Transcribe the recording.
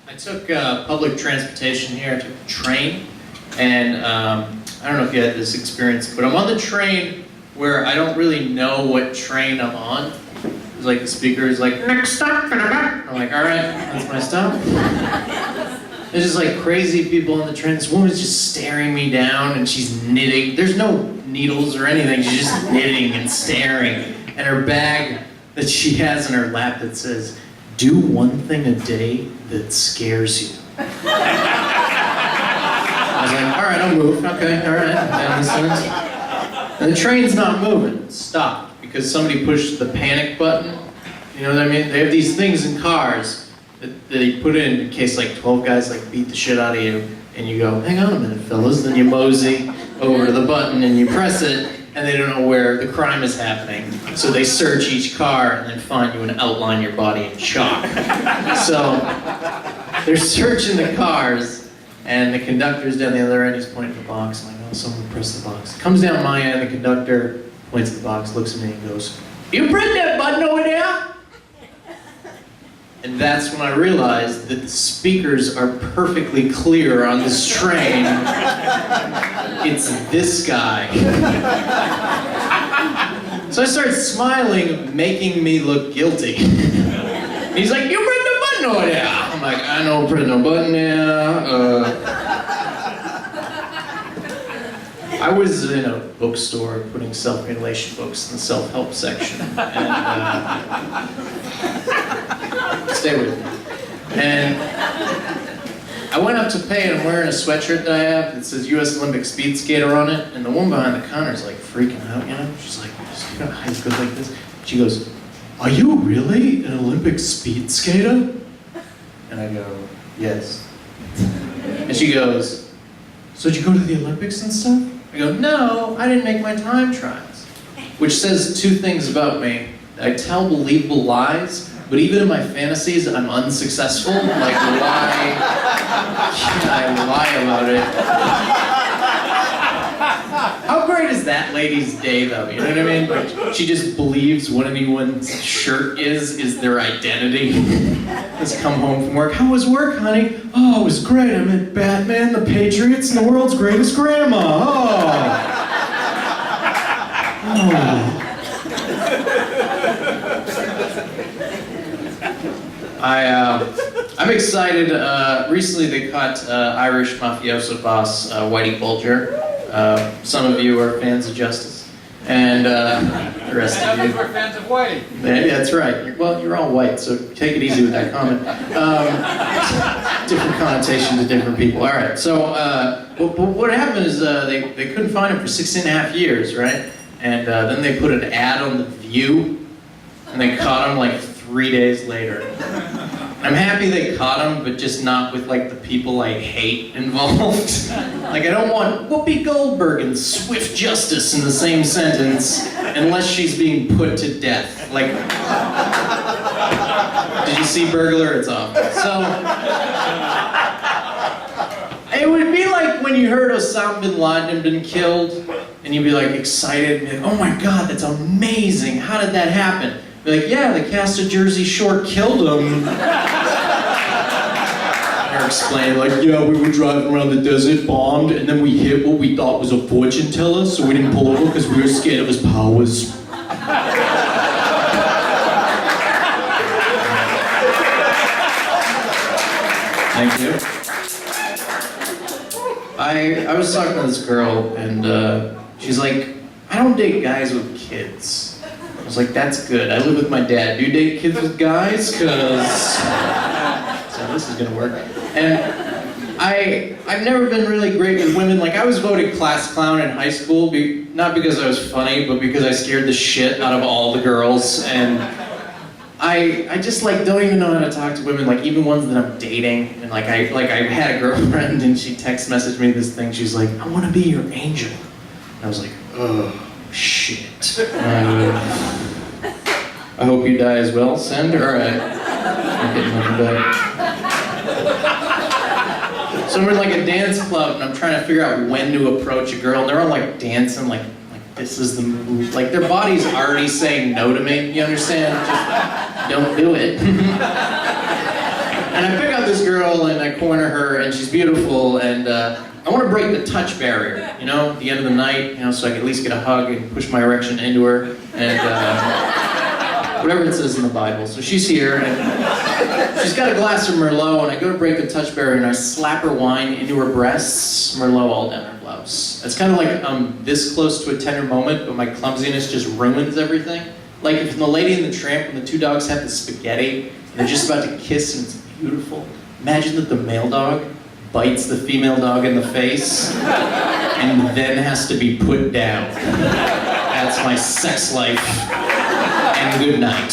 I took public transportation here. I took a train, and I don't know if you had this experience, but I'm on the train where I don't really know what train I'm on. It's like the speaker is like, next stop, I'm like, all right, that's my stop. There's just like crazy people on the train. This woman's just staring me down, and she's knitting. There's no needles or anything. She's just knitting and staring. And her bag that she has in her lap that says, do one thing a day that scares you. I was like, all right, I'll move. Okay, all right, down this end. And the train's not moving. It stopped because somebody pushed the panic button. You know what I mean? They have these things in cars that they put in case like 12 guys like beat the shit out of you, and you go, hang on a minute, fellas. Then you mosey over to the button and you press it, and they don't know where the crime is happening. So they search each car and then find you and outline your body in chalk. So they're searching the cars, and the conductor's down the other end, he's pointing at the box. I'm like, oh, someone press the box. Comes down my end, the conductor points at the box, looks at me and goes, you press that button over there? And that's when I realized that the speakers are perfectly clear on this train. It's this guy. So I started smiling, making me look guilty. He's like, you press the button over there. I'm like, I don't press no button there. I was in a bookstore putting self-mutilation books in the self-help section. And, stay with me. And I went up to pay, and I'm wearing a sweatshirt that I have that says U.S. Olympic speed skater on it, and the woman behind the counter is like freaking out, you know? She's like, you know, high school like this. She goes, are you really an Olympic speed skater? And I go, yes. And she goes, so did you go to the Olympics and stuff? I go, no, I didn't make my time trials. Which says two things about me. I tell believable lies, but even in my fantasies, I'm unsuccessful. Like, why can't I lie about it? How great is that lady's day, though? You know what I mean? Like, she just believes what anyone's shirt is their identity. Just come home from work. How was work, honey? Oh, it was great. I met Batman, the Patriots, and the world's greatest grandma. Oh. I'm excited. Recently they caught Irish mafioso boss Whitey Bulger. Some of you are fans of Justice, and the rest of you are fans of Whitey. Yeah, that's right. Well, you're all white, so take it easy with that comment. Different connotation to different people. All right. So, but what happened is they couldn't find him for 16.5 years, right? And then they put an ad on The View, and they caught him like 3 days later. I'm happy they caught him, but just not with like the people I hate involved. Like, I don't want Whoopi Goldberg and swift justice in the same sentence unless she's being put to death. Like, did you see Burglar? It's off. So, it would be like when you heard Osama bin Laden had been killed, and you'd be like excited, and be like, oh my God, that's amazing. How did that happen? Be like, yeah, the cast of Jersey Shore killed him. Or explain, like, yeah, we were driving around the desert, bombed, and then we hit what we thought was a fortune teller, so we didn't pull over because we were scared of his powers. Thank you. I was talking to this girl, and she's like, I don't date guys with kids. I was like, that's good. I live with my dad. Do you date kids with guys? Cause so this is gonna work. And I've never been really great with women. Like, I was voted class clown in high school, not because I was funny, but because I scared the shit out of all the girls. And I just like don't even know how to talk to women, like even ones that I'm dating. And I had a girlfriend, and she text messaged me this thing. She's like, I want to be your angel. And I was like, oh shit. I hope you die as well. Send. All right. I'm getting nothing back. So we're in like a dance club, and I'm trying to figure out when to approach a girl, and they're all like dancing, like this is the move. Like their body's already saying no to me, you understand? Just don't do it. And I pick out this girl, and I corner her, and she's beautiful, and I want to break the touch barrier, you know, at the end of the night, you know, so I can at least get a hug and push my erection into her, and whatever it says in the Bible. So she's here, and she's got a glass of Merlot, and I go to break the touch barrier, and I slap her wine into her breasts, Merlot all down her blouse. It's kind of like I'm this close to a tender moment, but my clumsiness just ruins everything. Like if in The Lady and the Tramp, when the two dogs have the spaghetti, and they're just about to kiss, and it's beautiful. Imagine that the male dog bites the female dog in the face, and then has to be put down. That's my sex life, and good night.